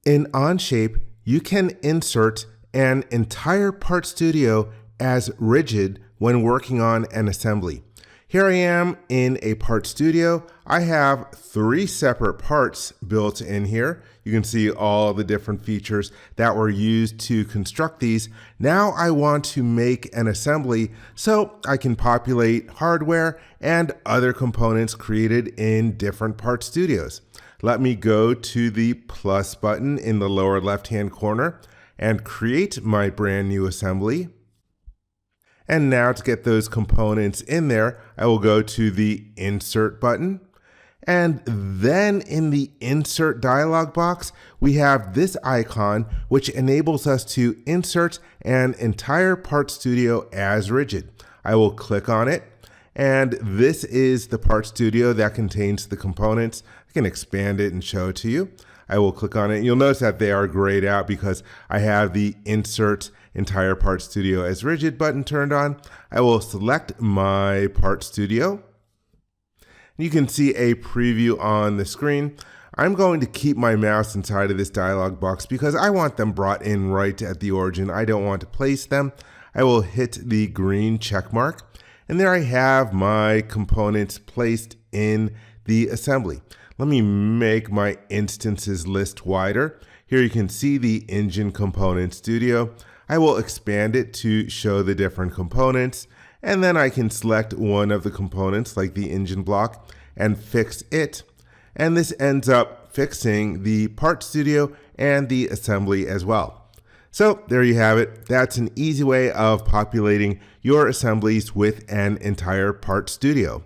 In Onshape, you can insert an entire part studio as rigid when working on an assembly. Here I am in a part studio. I have 3 separate parts built in here. You can see all the different features that were used to construct these. Now I want to make an assembly so I can populate hardware and other components created in different part studios. Let me go to the plus button in the lower left-hand corner and create my brand new assembly. And now to get those components in there, I will go to the Insert button. And then in the Insert dialog box, we have this icon, which enables us to insert an entire part studio as rigid. I will click on it. And this is the part studio that contains the components. I can expand it and show it to you. I will click on it. You'll notice that they are grayed out because I have the Insert Entire Part Studio as Rigid button turned on. I will select my part studio. You can see a preview on the screen. I'm going to keep my mouse inside of this dialog box because I want them brought in right at the origin. I don't want to place them. I will hit the green check mark. And there I have my components placed in the assembly. Let me make my instances list wider. Here you can see the Engine Component Studio. I will expand it to show the different components, and then I can select one of the components like the engine block and fix it. And this ends up fixing the part studio and the assembly as well. So there you have it. That's an easy way of populating your assemblies with an entire part studio.